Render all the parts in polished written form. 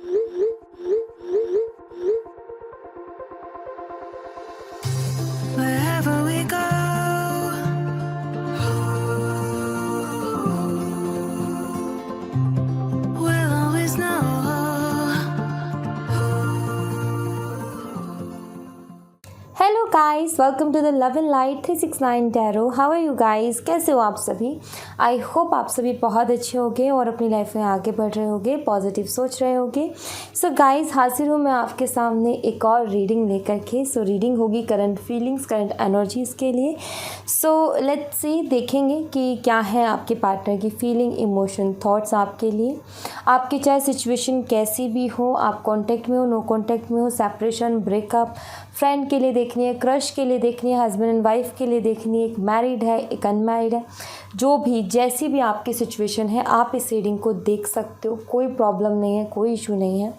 Wherever we go, we'll always know. Hello guys, welcome to the love and light 369 tarot. How are you guys? कैसे हो आप सभी? I hope आप सभी बहुत अच्छे होंगे और अपनी लाइफ में आगे बढ़ रहे होंगे, पॉजिटिव सोच रहे होंगे। सो गाइस, हाजिर हूँ मैं आपके सामने एक और रीडिंग लेकर के। सो रीडिंग होगी करंट फीलिंग्स, करंट एनर्जीज़ के लिए। सो लेट्स सी, देखेंगे कि क्या है आपके पार्टनर की फीलिंग, इमोशन, थॉट्स आपके लिए। आपकी चाहे सिचुएशन कैसी भी हो, आप कॉन्टैक्ट में हो, नो कॉन्टैक्ट में हो, सेपरेशन, ब्रेकअप, फ्रेंड के लिए देखनी है, क्रश के लिए देखनी है, हस्बैंड एंड वाइफ के लिए देखनी है, एक मैरिड है, एक अनमैरिड है, जो भी जैसी भी आपकी सिचुएशन है, आप इस रीडिंग को देख सकते हो। कोई प्रॉब्लम नहीं है, कोई इशू नहीं है,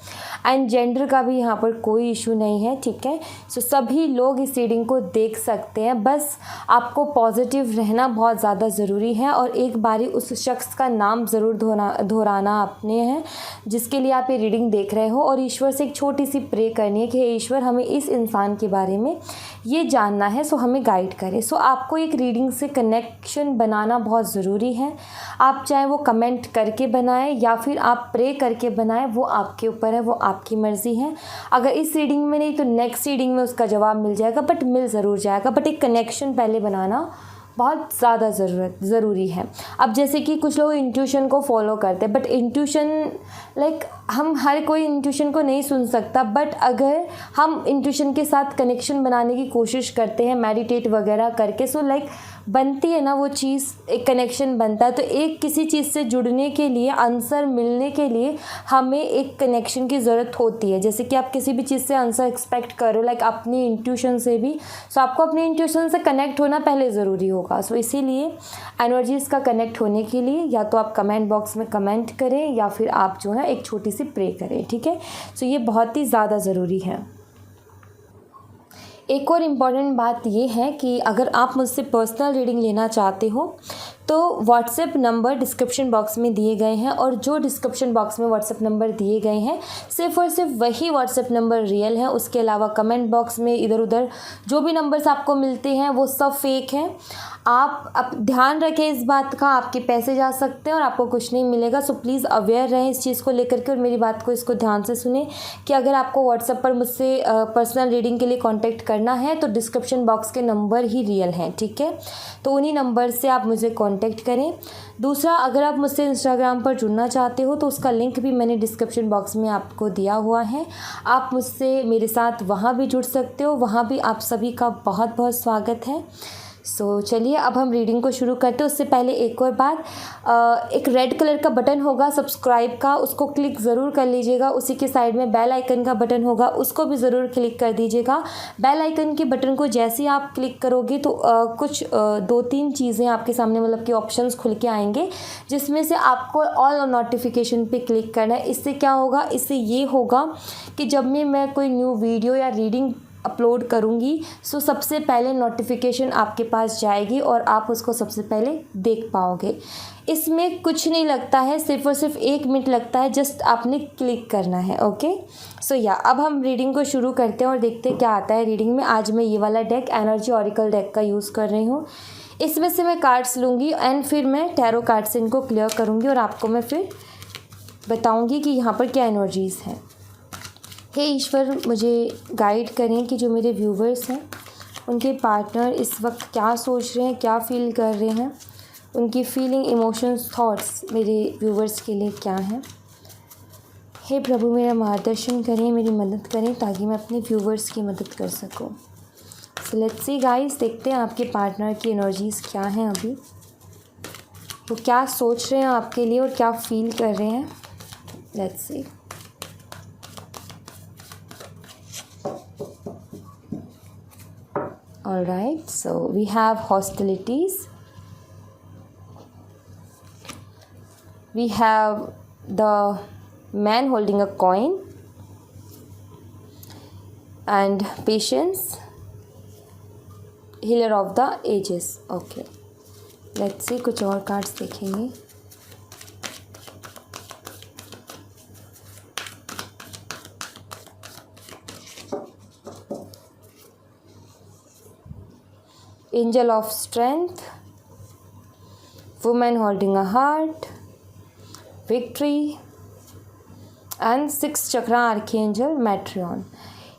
एंड जेंडर का भी यहाँ पर कोई इशू नहीं है, ठीक है। सो सभी लोग इस रीडिंग को देख सकते हैं। बस आपको पॉजिटिव रहना बहुत ज़्यादा ज़रूरी है और एक बारी उस शख्स का नाम ज़रूर दोहराना अपने हैं जिसके लिए आप ये रीडिंग देख रहे हो, और ईश्वर से एक छोटी सी प्रे करनी है कि हे ईश्वर, हमें इस इंसान के बारे में ये जानना है, सो हमें गाइड करें। सो आपको एक रीडिंग से कनेक्शन बनाना बहुत ज़रूरी है। आप चाहे वो कमेंट करके बनाएं या फिर आप प्रे करके बनाएं, वो आपके ऊपर है, वो आपकी मर्ज़ी है। अगर इस रीडिंग में नहीं तो नेक्स्ट रीडिंग में उसका जवाब मिल जाएगा, बट मिल ज़रूर जाएगा। बट एक कनेक्शन पहले बनाना बहुत ज़्यादा ज़रूरी है। अब जैसे कि कुछ लोग इंट्यूशन को फॉलो करते हैं, बट इंट्यूशन लाइक हम हर कोई इंट्यूशन को नहीं सुन सकता, बट अगर हम इंट्यूशन के साथ कनेक्शन बनाने की कोशिश करते हैं मेडिटेट वगैरह करके, सो लाइक बनती है ना वो चीज़, एक कनेक्शन बनता है। तो एक किसी चीज़ से जुड़ने के लिए, आंसर मिलने के लिए हमें एक कनेक्शन की ज़रूरत होती है। जैसे कि आप किसी भी चीज़ से आंसर एक्सपेक्ट करो, लाइक अपनी इंट्यूशन से भी, सो आपको अपनी इंट्यूशन से कनेक्ट होना पहले ज़रूरी होगा। सो इसीलिए एनर्जीज़ का कनेक्ट होने के लिए या तो आप कमेंट बॉक्स में कमेंट करें या फिर आप जो है एक छोटी सी प्रे करें, ठीक है। सो ये बहुत ही ज़्यादा ज़रूरी है। एक और इम्पॉर्टेंट बात ये है कि अगर आप मुझसे पर्सनल रीडिंग लेना चाहते हो तो व्हाट्सएप नंबर डिस्क्रिप्शन बॉक्स में दिए गए हैं, और जो डिस्क्रिप्शन बॉक्स में व्हाट्सएप नंबर दिए गए हैं सिर्फ और सिर्फ वही व्हाट्सएप नंबर रियल है। उसके अलावा कमेंट बॉक्स में इधर उधर जो भी नंबर्स आपको मिलते हैं वो सब फेक हैं। आप ध्यान रखें इस बात का, आपके पैसे जा सकते हैं और आपको कुछ नहीं मिलेगा। सो प्लीज़ अवेयर रहें इस चीज़ को लेकर के, और मेरी बात को इसको ध्यान से सुने कि अगर आपको व्हाट्सएप पर मुझसे पर्सनल रीडिंग के लिए कांटेक्ट करना है तो डिस्क्रिप्शन बॉक्स के नंबर ही रियल हैं, ठीक है। तो उन्हीं नंबर से आप मुझे कांटेक्ट करें। दूसरा, अगर आप मुझसे इंस्टाग्राम पर जुड़ना चाहते हो तो उसका लिंक भी मैंने डिस्क्रिप्शन बॉक्स में आपको दिया हुआ है। आप मुझसे मेरे साथ वहाँ भी जुड़ सकते हो, वहाँ भी आप सभी का बहुत बहुत स्वागत है। सो चलिए अब हम रीडिंग को शुरू करते हैं। उससे पहले एक और बात, एक रेड कलर का बटन होगा सब्सक्राइब का, उसको क्लिक ज़रूर कर लीजिएगा। उसी के साइड में बेल आइकन का बटन होगा, उसको भी ज़रूर क्लिक कर दीजिएगा। बेल आइकन के बटन को जैसे ही आप क्लिक करोगे तो कुछ 2-3 चीज़ें आपके सामने मतलब कि ऑप्शंस खुल के आएंगे, जिसमें से आपको ऑल नोटिफिकेशन पे क्लिक करना है। इससे क्या होगा, इससे ये होगा कि जब भी मैं कोई न्यू वीडियो या रीडिंग अपलोड करूँगी सो सबसे पहले नोटिफिकेशन आपके पास जाएगी और आप उसको सबसे पहले देख पाओगे। इसमें कुछ नहीं लगता है, सिर्फ और सिर्फ 1 मिनट लगता है, जस्ट आपने क्लिक करना है, ओके। सो या अब हम रीडिंग को शुरू करते हैं और देखते हैं क्या आता है रीडिंग में। आज मैं ये वाला डेक, एनर्जी ऑरिकल डेक का यूज़ कर रही हूँ। इसमें से मैं कार्ड्स लूँगी एंड फिर मैं टैरो कार्ड से इनको क्लियर करूँगी और आपको मैं फिर बताऊँगी कि यहाँ पर क्या एनर्जीज़ हैं। हे ईश्वर, मुझे गाइड करें कि जो मेरे व्यूवर्स हैं उनके पार्टनर इस वक्त क्या सोच रहे हैं, क्या फील कर रहे हैं, उनकी फीलिंग, इमोशंस, थॉट्स मेरे व्यूवर्स के लिए क्या हैं। हे प्रभु, मेरा मार्गदर्शन करें, मेरी मदद करें ताकि मैं अपने व्यूवर्स की मदद कर सकूं। सो लेट्स सी गाइस, देखते हैं आपके पार्टनर की एनर्जीज़ क्या हैं अभी, वो क्या सोच रहे हैं आपके लिए और क्या फील कर रहे हैं। Let's see. All right, so we have hostilities. We have the man holding a coin and patience, healer of the ages. Okay, let's see, कुछ और कार्ड्स देखेंगे। Angel of strength, women holding a heart, victory and 6 chakra archangel Metatron.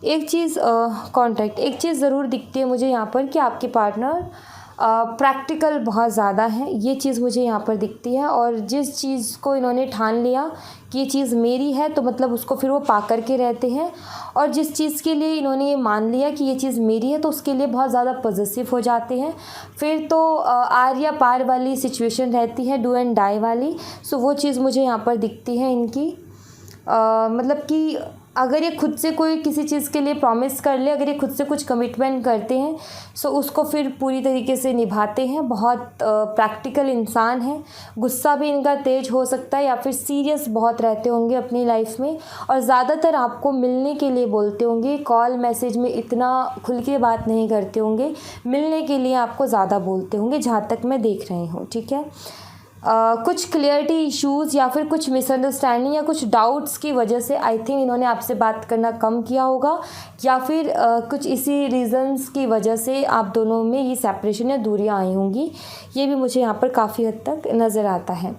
एक चीज़ contract, एक चीज़ ज़रूर दिखती है मुझे यहाँ पर कि आपके पार्टनर प्रैक्टिकल बहुत ज़्यादा है, ये चीज़ मुझे यहाँ पर दिखती है। और जिस चीज़ को इन्होंने ठान लिया कि ये चीज़ मेरी है, तो मतलब उसको फिर वो पा कर के रहते हैं। और जिस चीज़ के लिए इन्होंने ये मान लिया कि ये चीज़ मेरी है, तो उसके लिए बहुत ज़्यादा पॉजेसिव हो जाते हैं। फिर तो आर या पार वाली सिचुएशन रहती है, डू एंड डाई वाली। सो वो चीज़ मुझे यहाँ पर दिखती है इनकी। मतलब कि अगर ये खुद से कोई किसी चीज़ के लिए प्रॉमिस कर ले, अगर ये खुद से कुछ कमिटमेंट करते हैं, सो उसको फिर पूरी तरीके से निभाते हैं। बहुत प्रैक्टिकल इंसान है। गुस्सा भी इनका तेज हो सकता है या फिर सीरियस बहुत रहते होंगे अपनी लाइफ में, और ज़्यादातर आपको मिलने के लिए बोलते होंगे। कॉल मैसेज में इतना खुल के बात नहीं करते होंगे, मिलने के लिए आपको ज़्यादा बोलते होंगे, जहाँ तक मैं देख रही हूँ। ठीक है, कुछ क्लियरिटी इश्यूज़ या फिर कुछ मिसअंडरस्टैंडिंग या कुछ डाउट्स की वजह से आई थिंक इन्होंने आपसे बात करना कम किया होगा, या फिर कुछ इसी रीज़न्स की वजह से आप दोनों में ये सेपरेशन या दूरियां आई होंगी। ये भी मुझे यहाँ पर काफ़ी हद तक नज़र आता है।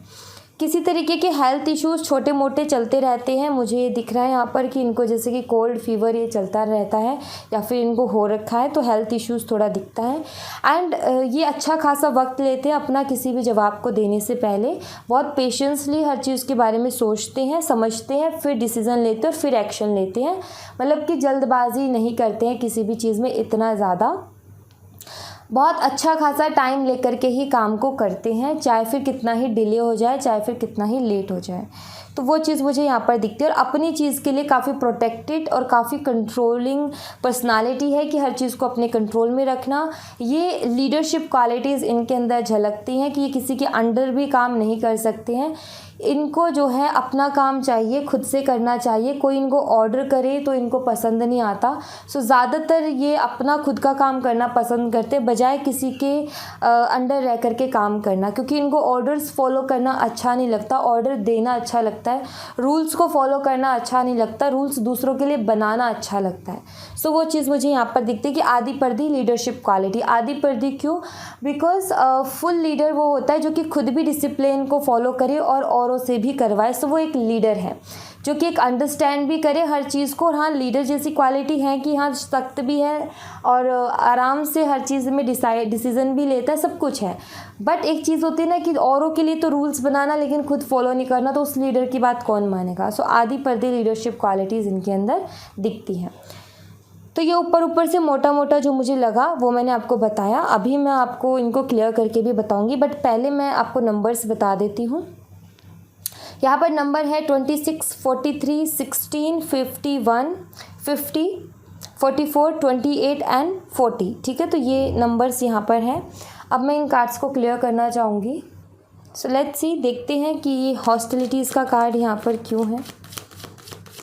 किसी तरीके के हेल्थ इश्यूज़ छोटे मोटे चलते रहते हैं। मुझे ये दिख रहा है यहाँ पर कि इनको जैसे कि कोल्ड फीवर ये चलता रहता है, या फिर इनको हो रखा है, तो हेल्थ इश्यूज़ थोड़ा दिखता है। एंड ये अच्छा खासा वक्त लेते हैं अपना किसी भी जवाब को देने से पहले। बहुत पेशेंसली हर चीज़ के बारे में सोचते हैं, समझते हैं, फिर डिसीज़न लेते हैं और फिर एक्शन लेते हैं। मतलब कि जल्दबाजी नहीं करते हैं किसी भी चीज़ में इतना ज़्यादा। बहुत अच्छा खासा टाइम लेकर के ही काम को करते हैं, चाहे फिर कितना ही डिले हो जाए, चाहे फिर कितना ही लेट हो जाए। तो वो चीज़ मुझे यहाँ पर दिखती है। और अपनी चीज़ के लिए काफ़ी प्रोटेक्टेड और काफ़ी कंट्रोलिंग पर्सनालिटी है कि हर चीज़ को अपने कंट्रोल में रखना। ये लीडरशिप क्वालिटीज़ इनके अंदर झलकती हैं कि ये किसी के अंडर भी काम नहीं कर सकते हैं। इनको जो है अपना काम चाहिए, खुद से करना चाहिए। कोई इनको ऑर्डर करे तो इनको पसंद नहीं आता। सो ज़्यादातर ये अपना खुद का काम करना पसंद करते, बजाय किसी के अंडर रह कर के काम करना, क्योंकि इनको ऑर्डर्स फॉलो करना अच्छा नहीं लगता, ऑर्डर देना अच्छा लगता है। रूल्स को फॉलो करना अच्छा नहीं लगता, रूल्स दूसरों के लिए बनाना अच्छा लगता है। सो वो चीज़ मुझे यहाँ पर दिखती है कि आधी पर्दी लीडरशिप क्वालिटी। आधी पर्दी क्यों? बिकॉज फुल लीडर वो होता है जो कि खुद भी डिसिप्लिन को फॉलो करे और औरों से भी करवाए। सो वो एक लीडर है जो कि एक अंडरस्टैंड भी करे हर चीज़ को। और हाँ, लीडर जैसी क्वालिटी है कि हाँ सख्त भी है और आराम से हर चीज़ में डिसीज़न भी लेता है, सब कुछ है। बट एक चीज़ होती है ना कि औरों के लिए तो रूल्स बनाना लेकिन खुद फॉलो नहीं करना, तो उस लीडर की बात कौन मानेगा। सो आधी पर्दी लीडरशिप क्वालिटीज़ इनके अंदर दिखती हैं। तो ये ऊपर ऊपर से मोटा मोटा जो मुझे लगा वो मैंने आपको बताया। अभी मैं आपको इनको क्लियर करके भी बताऊंगी, बट पहले मैं आपको नंबर्स बता देती हूँ। यहाँ पर नंबर है 26, 43, 16, 51, 50, 44, 28 एंड 40। ठीक है, तो ये नंबर्स यहाँ पर हैं। अब मैं इन कार्ड्स को क्लियर करना चाहूँगी। सो लेट्स सी, देखते हैं कि ये हॉस्टिलिटीज़ का कार्ड यहाँ पर क्यों है।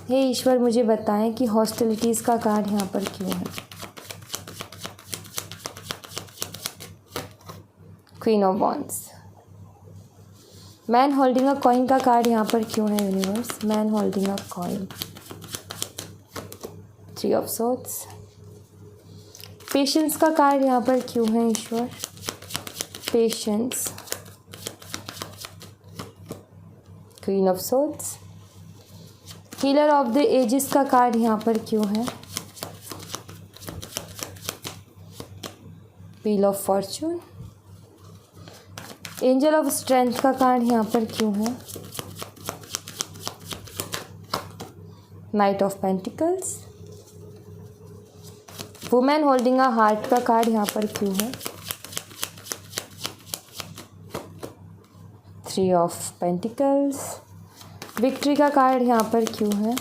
हे ईश्वर, मुझे बताएं कि हॉस्टिलिटीज़ का कार्ड यहाँ पर क्यों है। Queen of wands. Man holding a coin का कार्ड यहाँ पर क्यों है universe. Man holding a coin. 3 of swords. Patience का कार्ड यहाँ पर क्यों है ईश्वर। Patience. Queen of swords. Healer of the ages का कार्ड यहाँ पर क्यों है। Wheel of fortune. Angel of strength का कार्ड यहाँ पर क्यों है। Knight of pentacles. Women holding a heart का कार्ड यहाँ पर क्यों है। 3 ऑफ पेंटिकल्स। विक्ट्री का कार्ड यहाँ पर क्यों है।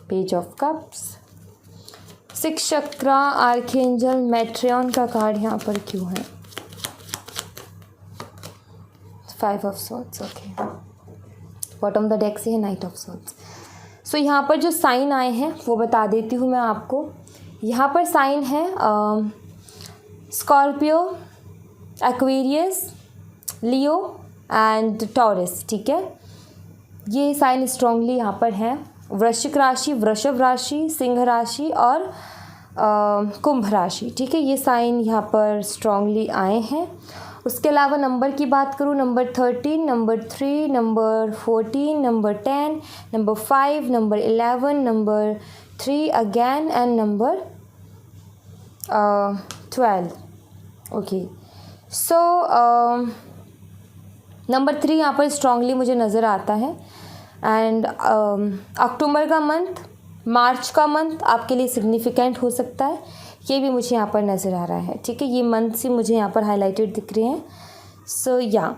Page of cups. 6 chakra archangel Metatron का कार्ड यहाँ पर क्यों है। 5 of swords. Okay, bottom the deck से है नाइट ऑफ सोर्ड्स। सो यहाँ पर जो साइन आए हैं वो बता देती हूँ मैं आपको। यहाँ पर साइन है Scorpio, Aquarius, Leo and taurus, ठीक है। ये साइन स्ट्रांगली यहाँ पर हैं। वृश्चिक राशि, वृषभ राशि, सिंह राशि और कुंभ राशि, ठीक है। ये साइन यहाँ पर स्ट्रांगली आए हैं। उसके अलावा नंबर की बात करूँ, number 13, number 3, number 14, number 10, number 5, number 11, number 3 again and number 12। Okay, so number 3 यहाँ पर स्ट्रांगली मुझे नज़र आता है। एंड अक्टूबर का मंथ, मार्च का मंथ आपके लिए सिग्निफिकेंट हो सकता है, ये भी मुझे यहाँ पर नज़र आ रहा है, ठीक है। ये मंथ से मुझे यहाँ पर हाईलाइटेड दिख रहे हैं। सो या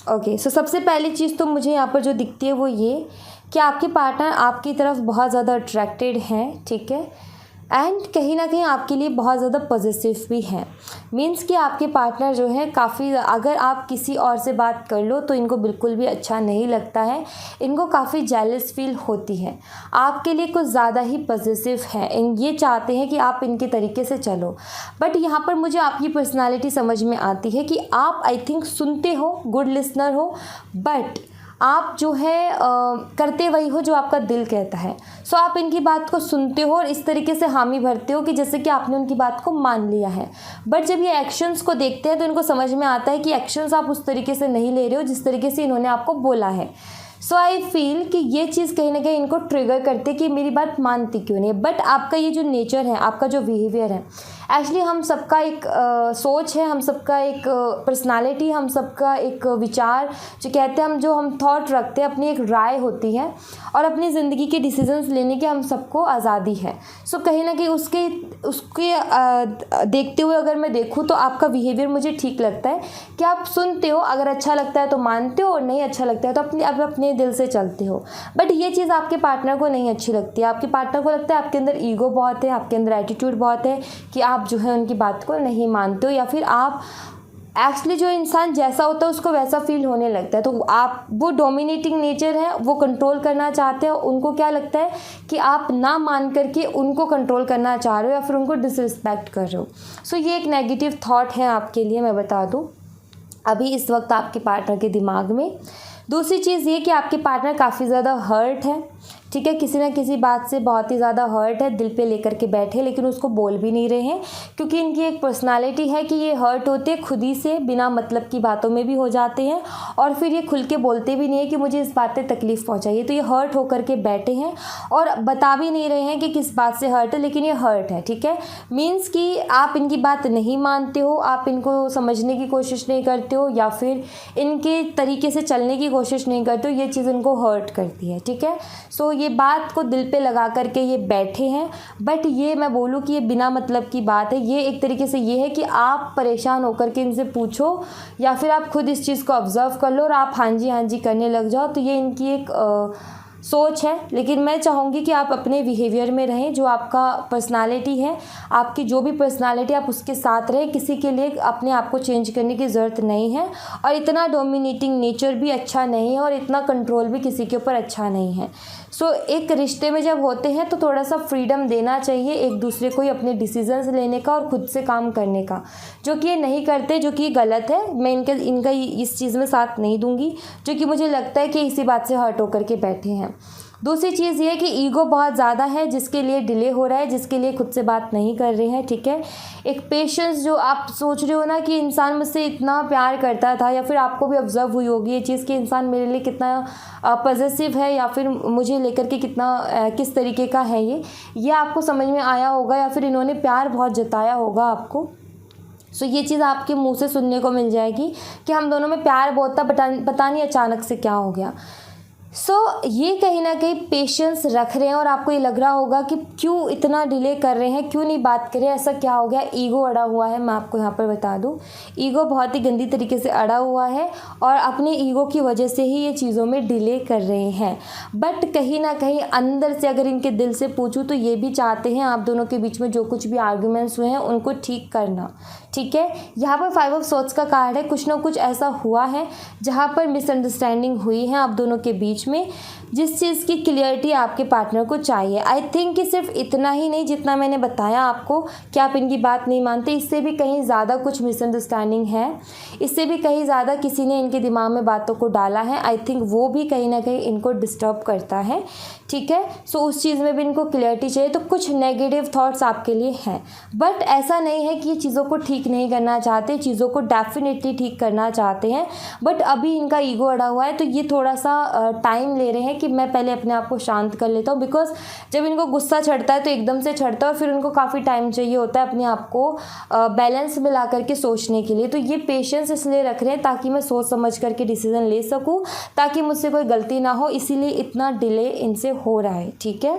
ओके, सो सबसे पहली चीज़ तो मुझे यहाँ पर जो दिखती है वो ये कि आपके पार्टनर आपकी तरफ बहुत ज़्यादा अट्रैक्टेड हैं, ठीक है। एंड कहीं ना कहीं आपके लिए बहुत ज़्यादा पॉजिटिव भी हैं। मीन्स कि आपके पार्टनर जो है काफ़ी, अगर आप किसी और से बात कर लो तो इनको बिल्कुल भी अच्छा नहीं लगता है, इनको काफ़ी जेलस फील होती है, आपके लिए कुछ ज़्यादा ही पॉजिटिव है। ये चाहते हैं कि आप इनके तरीके से चलो। बट यहाँ पर मुझे आपकी पर्सनालिटी समझ में आती है कि आप आई थिंक सुनते हो, गुड लिसनर हो, बट आप जो है करते वही हो जो आपका दिल कहता है। सो आप इनकी बात को सुनते हो और इस तरीके से हामी भरते हो कि जैसे कि आपने उनकी बात को मान लिया है। बट जब ये एक्शंस को देखते हैं तो इनको समझ में आता है कि एक्शंस आप उस तरीके से नहीं ले रहे हो जिस तरीके से इन्होंने आपको बोला है। सो आई फील कि ये चीज़ कहीं ना कहीं इनको ट्रिगर करती है कि मेरी बात मानती क्यों नहीं है। बट आपका ये जो नेचर है, आपका जो बिहेवियर है, एक्चुअली हम सबका एक सोच है, हम सबका एक पर्सनालिटी, हम सबका एक विचार जो कहते हैं, हम थॉट रखते हैं, अपनी एक राय होती है और अपनी ज़िंदगी के डिसीजंस लेने की हम सबको आज़ादी है। सो कहीं ना कहीं उसके देखते हुए अगर मैं देखूँ तो आपका बिहेवियर मुझे ठीक लगता है कि आप सुनते हो, अगर अच्छा लगता है तो मानते हो और नहीं अच्छा लगता है तो अपने दिल से चलते हो। बट ये चीज़ आपके पार्टनर को नहीं अच्छी लगती है। आपके पार्टनर को लगता है आपके अंदर ईगो बहुत है, आपके अंदर एटीट्यूड बहुत है कि आप जो है उनकी बात को नहीं मानते हो, या फिर आप एक्चुअली जो इंसान जैसा होता है उसको वैसा फील होने लगता है। तो आप, वो डोमिनेटिंग नेचर है, वो कंट्रोल करना चाहते हैं। उनको क्या लगता है कि आप ना मान करके उनको कंट्रोल करना चाह रहे हो या फिर उनको डिसरिस्पेक्ट कर रहे हो। सो ये एक नेगेटिव थॉट है आपके लिए, मैं बता दूँ अभी इस वक्त आपके पार्टनर के दिमाग में। दूसरी चीज़ ये कि आपके पार्टनर काफ़ी ज़्यादा हर्ट है, ठीक है, किसी ना किसी बात से बहुत ही ज़्यादा हर्ट है, दिल पे लेकर के बैठे, लेकिन उसको बोल भी नहीं रहे हैं क्योंकि इनकी एक पर्सनालिटी है कि ये हर्ट होते खुद ही से, बिना मतलब की बातों में भी हो जाते हैं और फिर ये खुल के बोलते भी नहीं है कि मुझे इस बात से तकलीफ़ पहुंचाई है। तो ये हर्ट होकर के बैठे हैं और बता भी नहीं रहे हैं कि किस बात से हर्ट है, लेकिन ये हर्ट है, ठीक है। मीन्स कि आप इनकी बात नहीं मानते हो, आप इनको समझने की कोशिश नहीं करते हो या फिर इनके तरीके से चलने की कोशिश नहीं करते हो। ये चीज़ इनको हर्ट करती है, ठीक है। सो ये बात को दिल पे लगा करके ये बैठे हैं। बट ये मैं बोलूँ कि ये बिना मतलब की बात है। ये एक तरीके से ये है कि आप परेशान होकर के इनसे पूछो या फिर आप खुद इस चीज़ को ऑब्ज़र्व कर लो और आप हाँ जी करने लग जाओ। तो ये इनकी एक सोच है। लेकिन मैं चाहूँगी कि आप अपने बिहेवियर में रहें, जो आपका पर्सनालिटी है, आपकी जो भी पर्सनालिटी, आप उसके साथ रहें। किसी के लिए अपने आप को चेंज करने की ज़रूरत नहीं है और इतना डोमिनेटिंग नेचर भी अच्छा नहीं है और इतना कंट्रोल भी किसी के ऊपर अच्छा नहीं है। सो एक रिश्ते में जब होते हैं तो थोड़ा सा फ्रीडम देना चाहिए एक दूसरे को ही अपने डिसीजंस लेने का और खुद से काम करने का, जो कि ये नहीं करते, जो कि गलत है। मैं इनका इस चीज़ में साथ नहीं दूंगी, जो कि मुझे लगता है कि इसी बात से हर्ट होकर के बैठे हैं। दूसरी चीज़ ये कि ईगो बहुत ज़्यादा है, जिसके लिए डिले हो रहा है, जिसके लिए खुद से बात नहीं कर रहे हैं, ठीक है। एक पेशेंस, जो आप सोच रहे हो ना कि इंसान मुझसे इतना प्यार करता था, या फिर आपको भी ऑब्जर्व हुई होगी ये चीज़ कि इंसान मेरे लिए कितना पॉजिटिव है या फिर मुझे लेकर के कितना किस तरीके का है, ये आपको समझ में आया होगा या फिर इन्होंने प्यार बहुत जताया होगा आपको। सो ये चीज़ आपके मुँह से सुनने को मिल जाएगी कि हम दोनों में प्यार बहुत था, पता नहीं अचानक से क्या हो गया। सो ये कहीं ना कहीं पेशेंस रख रहे हैं और आपको ये लग रहा होगा कि क्यों इतना डिले कर रहे हैं, क्यों नहीं बात कर रहे हैं, ऐसा क्या हो गया। ईगो अड़ा हुआ है, मैं आपको यहाँ पर बता दूँ, ईगो बहुत ही गंदी तरीके से अड़ा हुआ है और अपने ईगो की वजह से ही ये चीज़ों में डिले कर रहे हैं। बट कहीं ना कहीं अंदर से अगर इनके दिल से पूछूँ तो ये भी चाहते हैं आप दोनों के बीच में जो कुछ भी आर्ग्यूमेंट्स हुए हैं उनको ठीक करना, ठीक है। यहाँ पर 5 ऑफ सोर्ड्स का कार्ड है। कुछ ना कुछ ऐसा हुआ है जहाँ पर मिसअंडरस्टैंडिंग हुई है आप दोनों के बीच बीच में, जिस चीज़ की क्लियरिटी आपके पार्टनर को चाहिए। आई थिंक कि सिर्फ इतना ही नहीं, जितना मैंने बताया आपको कि आप इनकी बात नहीं मानते, इससे भी कहीं ज़्यादा कुछ मिसअंडरस्टैंडिंग है, इससे भी कहीं ज़्यादा किसी ने इनके दिमाग में बातों को डाला है। आई थिंक वो भी कहीं ना कहीं इनको डिस्टर्ब करता है, ठीक है। सो उस चीज़ में भी इनको क्लियरिटी चाहिए। तो कुछ नेगेटिव थॉट्स आपके लिए हैं, बट ऐसा नहीं है कि ये चीज़ों को ठीक नहीं करना चाहते, चीज़ों को डेफिनेटली ठीक करना चाहते हैं, बट अभी इनका ईगो अड़ा हुआ है। तो ये थोड़ा सा टाइम ले रहे हैं कि मैं पहले अपने आप को शांत कर लेता हूँ, बिकॉज जब इनको गुस्सा चढ़ता है तो एकदम से चढ़ता है और फिर उनको काफ़ी टाइम चाहिए होता है अपने आप को बैलेंस में ला करके सोचने के लिए। तो ये पेशेंस इसलिए रख रहे हैं ताकि मैं सोच समझ करके डिसीजन ले सकूँ, ताकि मुझसे कोई गलती ना हो, इसीलिए इतना डिले इनसे हो रहा है, ठीक है।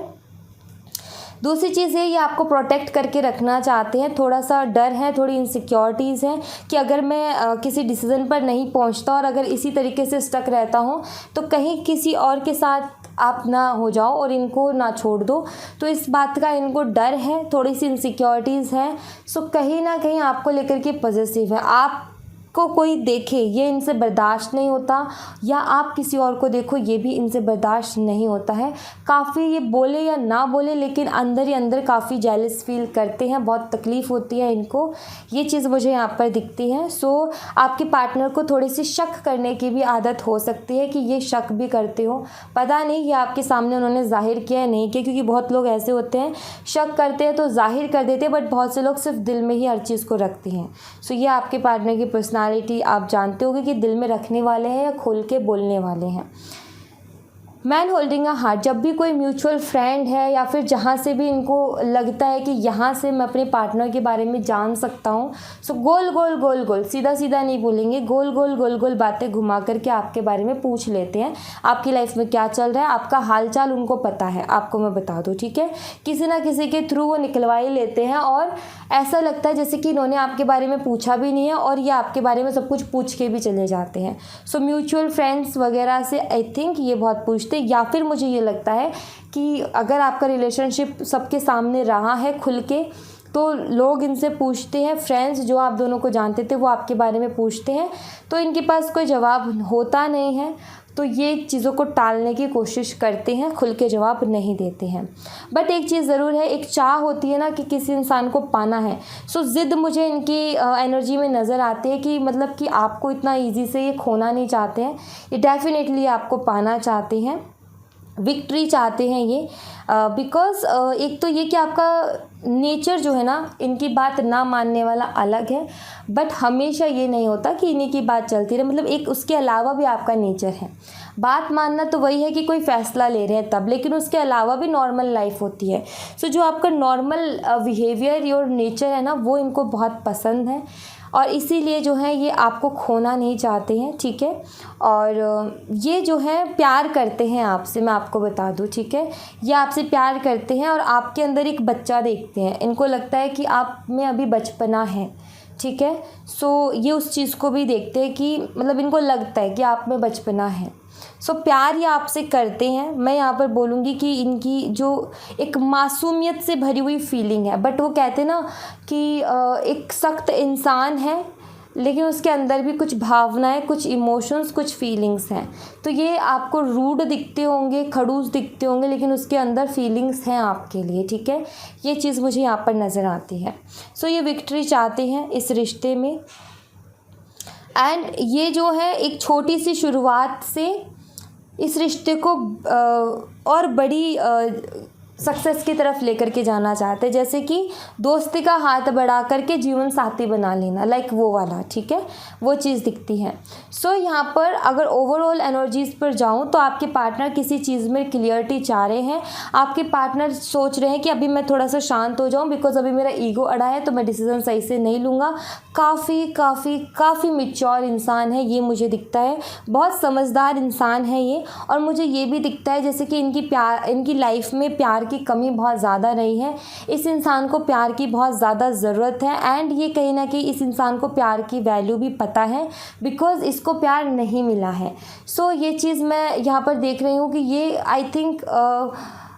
दूसरी चीज़ है, ये आपको प्रोटेक्ट करके रखना चाहते हैं। थोड़ा सा डर है, थोड़ी इनसिक्योरिटीज़ हैं कि अगर मैं किसी डिसीज़न पर नहीं पहुंचता और अगर इसी तरीके से स्टक रहता हूं तो कहीं किसी और के साथ आप ना हो जाओ और इनको ना छोड़ दो। तो इस बात का इनको डर है, थोड़ी सी इनसिक्योरिटीज़ है। सो कहीं ना कहीं आपको लेकर के पॉजिटिव है। आप को कोई देखे ये इनसे बर्दाश्त नहीं होता, या आप किसी और को देखो ये भी इनसे बर्दाश्त नहीं होता है। काफ़ी ये बोले या ना बोले लेकिन अंदर ही अंदर काफ़ी जेलस फील करते हैं, बहुत तकलीफ़ होती है इनको, ये चीज़ मुझे यहाँ पर दिखती है। सो आपके पार्टनर को थोड़ी सी शक करने की भी आदत हो सकती है कि ये शक भी करते हो, पता नहीं ये आपके सामने उन्होंने जाहिर किया है नहीं किया, क्योंकि बहुत लोग ऐसे होते हैं शक करते हैं तो जाहिर कर देते हैं, बट बहुत से लोग सिर्फ दिल में ही हर चीज़ को रखते हैं। सो ये आपके पार्टनर की पर्सनैलिटी आप जानते होंगे कि दिल में रखने वाले हैं या खोल के बोलने वाले हैं। मैन होल्डिंग अ हार्ट, जब भी कोई म्यूचुअल फ्रेंड है या फिर जहाँ से भी इनको लगता है कि यहाँ से मैं अपने पार्टनर के बारे में जान सकता हूँ, सो गोल गोल गोल गोल, सीधा सीधा नहीं बोलेंगे, गोल गोल गोल गोल बातें घुमा करके आपके बारे में पूछ लेते हैं। आपकी लाइफ में क्या चल रहा है, आपका हाल चाल उनको पता है, आपको मैं बता दूँ, ठीक है। किसी ना किसी के थ्रू वो निकलवा ही लेते हैं और ऐसा लगता है जैसे कि इन्होंने आपके बारे में पूछा भी नहीं है और ये आपके बारे में सब कुछ पूछ के भी चले जाते हैं। सो म्यूचुअल फ्रेंड्स वगैरह से आई थिंक ये बहुत पूछते, या फिर मुझे ये लगता है कि अगर आपका रिलेशनशिप सबके सामने रहा है खुल के, तो लोग इनसे पूछते हैं, फ्रेंड्स जो आप दोनों को जानते थे वो आपके बारे में पूछते हैं, तो इनके पास कोई जवाब होता नहीं है, तो ये चीज़ों को टालने की कोशिश करते हैं, खुल के जवाब नहीं देते हैं। बट एक चीज़ ज़रूर है, एक चाह होती है ना कि किसी इंसान को पाना है। सो ज़िद मुझे इनकी एनर्जी में नज़र आती है कि मतलब कि आपको इतना ईजी से ये खोना नहीं चाहते हैं, ये डेफिनेटली आपको पाना चाहते हैं, विक्ट्री चाहते हैं ये। बिकॉज़ एक तो ये कि आपका नेचर जो है ना, इनकी बात ना मानने वाला अलग है, बट हमेशा ये नहीं होता कि इन्हीं की बात चलती रहे, मतलब एक उसके अलावा भी आपका नेचर है। बात मानना तो वही है कि कोई फ़ैसला ले रहे हैं तब, लेकिन उसके अलावा भी नॉर्मल लाइफ होती है। सो जो आपका नॉर्मल बिहेवियर और नेचर है ना, वो इनको बहुत पसंद है और इसीलिए जो है ये आपको खोना नहीं चाहते हैं, ठीक है। और ये जो है प्यार करते हैं आपसे, मैं आपको बता दूं, ठीक है। ये आपसे प्यार करते हैं और आपके अंदर एक बच्चा देखते हैं, इनको लगता है कि आप में अभी बचपना है, ठीक है। सो ये उस चीज़ को भी देखते हैं कि मतलब इनको लगता है कि आप में बचपना है। सो प्यार ये आपसे करते हैं। मैं यहाँ पर बोलूँगी कि इनकी जो एक मासूमियत से भरी हुई फीलिंग है, बट वो कहते हैं ना कि एक सख्त इंसान है लेकिन उसके अंदर भी कुछ भावनाएं, कुछ इमोशंस, कुछ फीलिंग्स हैं। तो ये आपको रूड दिखते होंगे, खड़ूस दिखते होंगे, लेकिन उसके अंदर फीलिंग्स हैं आपके लिए, ठीक है। ये चीज़ मुझे यहाँ पर नज़र आती है। सो ये विक्ट्री चाहते हैं इस रिश्ते में, एंड ये जो है एक छोटी सी शुरुआत से इस रिश्ते को और बड़ी सक्सेस की तरफ लेकर के जाना चाहते हैं, जैसे कि दोस्ती का हाथ बढ़ा करके जीवन साथी बना लेना, लाइक वो वाला, ठीक है, वो चीज़ दिखती है। सो यहाँ पर अगर ओवरऑल एनर्जीज़ पर जाऊँ तो आपके पार्टनर किसी चीज़ में क्लियरिटी चाह रहे हैं। आपके पार्टनर सोच रहे हैं कि अभी मैं थोड़ा सा शांत हो जाऊँ, बिकॉज अभी मेरा ईगो अड़ा है तो मैं डिसीज़न सही से नहीं लूँगा। काफ़ी मैच्योर इंसान है ये, मुझे दिखता है बहुत समझदार इंसान है ये। और मुझे ये भी दिखता है जैसे कि इनकी लाइफ में प्यार की कमी बहुत ज़्यादा रही है, इस इंसान को प्यार की बहुत ज़्यादा ज़रूरत है, एंड ये कहीं ना कहीं इस इंसान को प्यार की वैल्यू भी पता है, बिकॉज़ इसको प्यार नहीं मिला है। सो ये चीज़ मैं यहाँ पर देख रही हूँ कि ये आई थिंक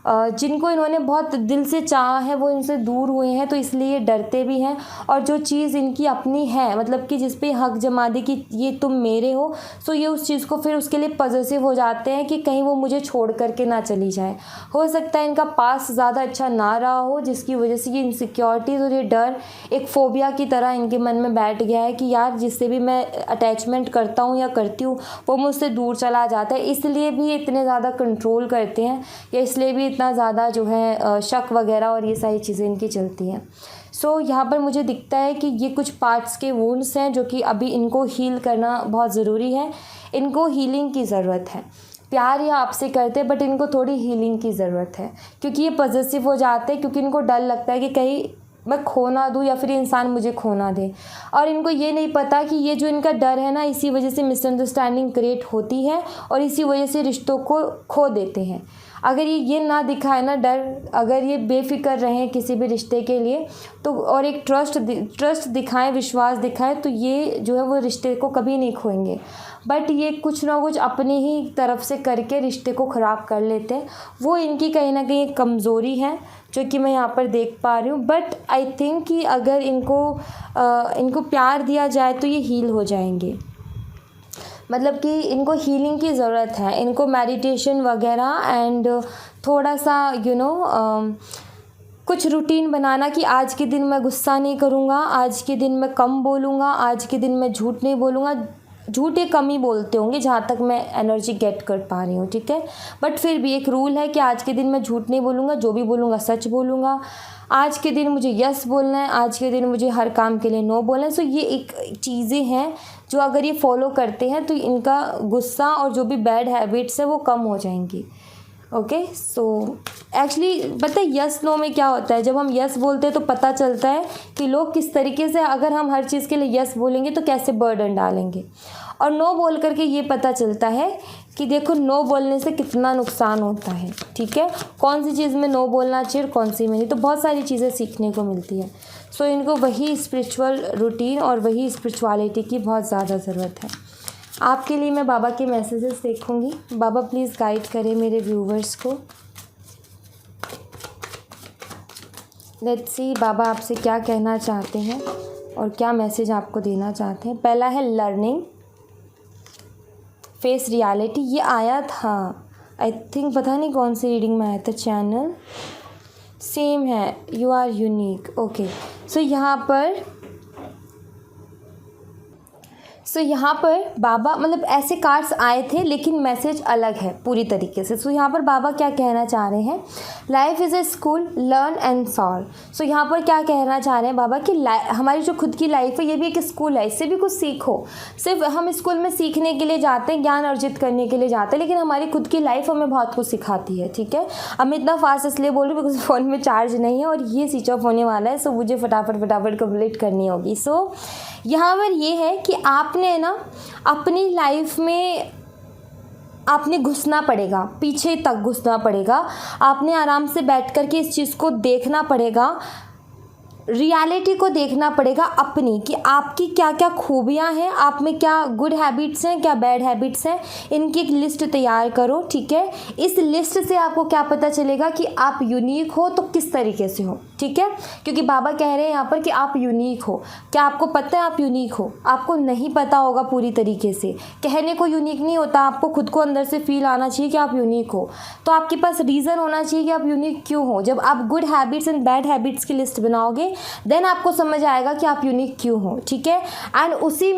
जिनको इन्होंने बहुत दिल से चाहा है वो इनसे दूर हुए हैं, तो इसलिए डरते भी हैं। और जो चीज़ इनकी अपनी है, मतलब कि जिस पे हक जमा दी कि ये तुम मेरे हो, सो ये उस चीज़ को फिर उसके लिए पॉजेसिव हो जाते हैं कि कहीं वो मुझे छोड़ करके ना चली जाए। हो सकता है इनका पास ज़्यादा अच्छा ना रहा हो, जिसकी वजह से ये इनसिक्योरिटीज़ और ये डर एक फ़ोबिया की तरह इनके मन में बैठ गया है कि यार जिससे भी मैं अटैचमेंट करता हूँ या करती हूँ वो मुझसे दूर चला जाता है, इसलिए भी इतने ज़्यादा कंट्रोल करते हैं, या इसलिए भी इतना ज़्यादा जो है शक वगैरह और ये सारी चीज़ें इनकी चलती हैं। सो यहाँ पर मुझे दिखता है कि ये कुछ पार्ट्स के वुंड्स हैं जो कि अभी इनको हील करना बहुत ज़रूरी है। इनको हीलिंग की ज़रूरत है। प्यार ये आपसे करते हैं बट इनको थोड़ी हीलिंग की ज़रूरत है, क्योंकि ये पॉजेसिव हो जाते हैं, क्योंकि इनको डर लगता है कि कहीं मैं खो ना दूँ या फिर ये इंसान मुझे खो ना दे। और इनको ये नहीं पता कि ये जो इनका डर है ना, इसी वजह से मिसअंडरस्टैंडिंग क्रिएट होती है और इसी वजह से रिश्तों को खो देते हैं। अगर ये ना दिखाए ना डर, अगर ये बेफिक्र रहें किसी भी रिश्ते के लिए, तो और एक ट्रस्ट दिखाएं, विश्वास दिखाएं, तो ये जो है वो रिश्ते को कभी नहीं खोएंगे। बट ये कुछ ना कुछ अपनी ही तरफ से करके रिश्ते को ख़राब कर लेते हैं। वो इनकी कहीं ना कहीं एक कमज़ोरी है जो कि मैं यहाँ पर देख पा रही हूँ। बट आई थिंक कि अगर इनको प्यार दिया जाए तो ये हील हो जाएंगे। मतलब कि इनको हीलिंग की ज़रूरत है, इनको मेडिटेशन वगैरह एंड थोड़ा सा कुछ रूटीन बनाना कि आज के दिन मैं गुस्सा नहीं करूँगा, आज के दिन मैं कम बोलूँगा, आज के दिन मैं झूठ नहीं बोलूँगा। झूठ ये कम ही बोलते होंगे जहाँ तक मैं एनर्जी गेट कर पा रही हूँ, ठीक है। बट फिर भी एक रूल है कि आज के दिन मैं झूठ नहीं बोलूँगा, जो भी बोलूँगा सच बोलूँगा। आज के दिन मुझे यस बोलना है, आज के दिन मुझे हर काम के लिए नो बोलना है। सो ये एक चीज़ें हैं जो अगर ये फॉलो करते हैं तो इनका गुस्सा और जो भी बैड हैबिट्स है वो कम हो जाएंगी। ओके, सो एक्चुअली पता है यस नो में क्या होता है, जब हम यस बोलते हैं तो पता चलता है कि लोग किस तरीके से, अगर हम हर चीज़ के लिए यस बोलेंगे तो कैसे बर्डन डालेंगे। और नो बोल करके ये पता चलता है कि देखो नो बोलने से कितना नुकसान होता है, ठीक है। कौन सी चीज़ में नो बोलना चाहिए, कौन सी में नहीं, तो बहुत सारी चीज़ें सीखने को मिलती है। सो इनको वही स्पिरिचुअल रूटीन और वही स्पिरिचुअलिटी की बहुत ज़्यादा ज़रूरत है। आपके लिए मैं बाबा के मैसेजेस देखूंगी। बाबा प्लीज़ गाइड करें मेरे व्यूवर्स को। लेट्स सी बाबा आपसे क्या कहना चाहते हैं और क्या मैसेज आपको देना चाहते हैं। पहला है लर्निंग, फेस रियलिटी, ये आया था आई थिंक, पता नहीं कौन सी रीडिंग में आया था। चैनल सेम है, यू आर यूनिक। ओके, सो यहाँ पर बाबा, मतलब ऐसे कार्ड्स आए थे लेकिन मैसेज अलग है पूरी तरीके से। सो यहाँ पर बाबा क्या कहना चाह रहे हैं, life is a school, learn and solve. So यहाँ पर क्या कहना चाह रहे हैं बाबा कि हमारी जो खुद की लाइफ है ये भी एक स्कूल है, इससे भी कुछ सीखो। सिर्फ हम स्कूल में सीखने के लिए जाते हैं, ज्ञान अर्जित करने के लिए जाते हैं, लेकिन हमारी खुद की लाइफ हमें बहुत कुछ सिखाती है, ठीक है। अब मैं इतना फास्ट इसलिए बोल रही हूँ बिकॉज फ़ोन में चार्ज नहीं है और ये स्विच ऑफ होने वाला है। सो मुझे फटाफट कंप्लीट करनी होगी। सो यहाँ पर ये है कि आपने ना अपनी लाइफ में आपने घुसना पड़ेगा, पीछे तक घुसना पड़ेगा। आपने आराम से बैठ कर के इस चीज़ को देखना पड़ेगा, रियलिटी को देखना पड़ेगा अपनी, कि आपकी क्या क्या खूबियाँ हैं, आप में क्या गुड हैबिट्स हैं, क्या बैड हैबिट्स हैं। इनकी एक लिस्ट तैयार करो, ठीक है। इस लिस्ट से आपको क्या पता चलेगा कि आप यूनिक हो तो किस तरीके से हो, ठीक है। क्योंकि बाबा कह रहे हैं यहाँ पर कि आप यूनिक हो। क्या आपको पता है आप यूनिक हो? आपको नहीं पता होगा पूरी तरीके से। कहने को यूनिक नहीं होता, आपको खुद को अंदर से फील आना चाहिए कि आप यूनिक हो। तो आपके पास रीज़न होना चाहिए कि आप यूनिक क्यों हो। जब आप good habits and bad habits की लिस्ट बनाओगे देन आपको समझ आएगा कि आप यूनिक क्यों हो, ठीक है। एंड उसी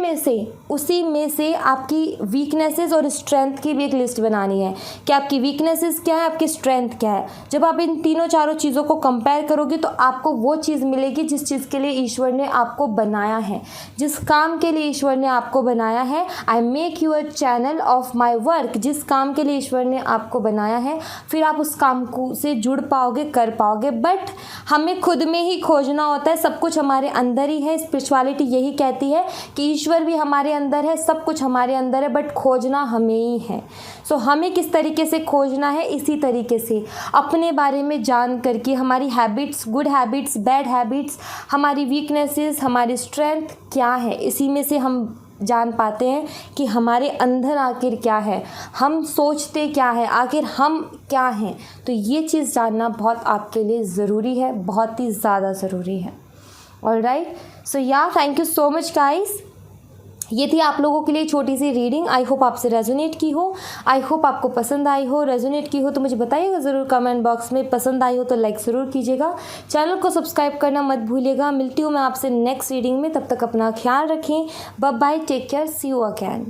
में से आपकी वीकनेसेस और स्ट्रेंथ की भी एक लिस्ट बनानी है कि आपकी वीकनेसेस क्या है, आपकी स्ट्रेंथ क्या है। जब आप इन तीनों चारों चीज़ों को कंपेयर करोगे तो आपको वो चीज़ मिलेगी जिस चीज़ के लिए ईश्वर ने आपको बनाया है, जिस काम के लिए ईश्वर ने आपको बनाया है। I make you a channel of my work, जिस काम के लिए ईश्वर ने आपको बनाया है, फिर आप उस काम को से जुड़ पाओगे, कर पाओगे। बट हमें खुद में ही खोजना होता है, सब कुछ हमारे अंदर ही है। स्पिरिचुअलिटी यही कहती है कि ईश्वर भी हमारे अंदर है, सब कुछ हमारे अंदर है, बट खोजना हमें ही है। सो हमें किस तरीके से खोजना है, इसी तरीके से अपने बारे में जान करके, हमारी habits, good habits, bad habits, हमारी वीकनेसेस, हमारी स्ट्रेंथ क्या है, इसी में से हम जान पाते हैं कि हमारे अंदर आखिर क्या है, हम सोचते क्या है, आखिर हम क्या हैं। तो ये चीज़ जानना बहुत आपके लिए ज़रूरी है, बहुत ही ज़्यादा ज़रूरी है। ऑलराइट, सो या thank you so much guys. ये थी आप लोगों के लिए छोटी सी रीडिंग। आई होप आपसे रेजोनेट की हो, आई होप आपको पसंद आई हो। रेजोनेट की हो तो मुझे बताइएगा ज़रूर कमेंट बॉक्स में। पसंद आई हो तो लाइक ज़रूर कीजिएगा, चैनल को सब्सक्राइब करना मत भूलिएगा। मिलती हूँ मैं आपसे नेक्स्ट रीडिंग में, तब तक अपना ख्याल रखें। Bye bye, take care, see you again.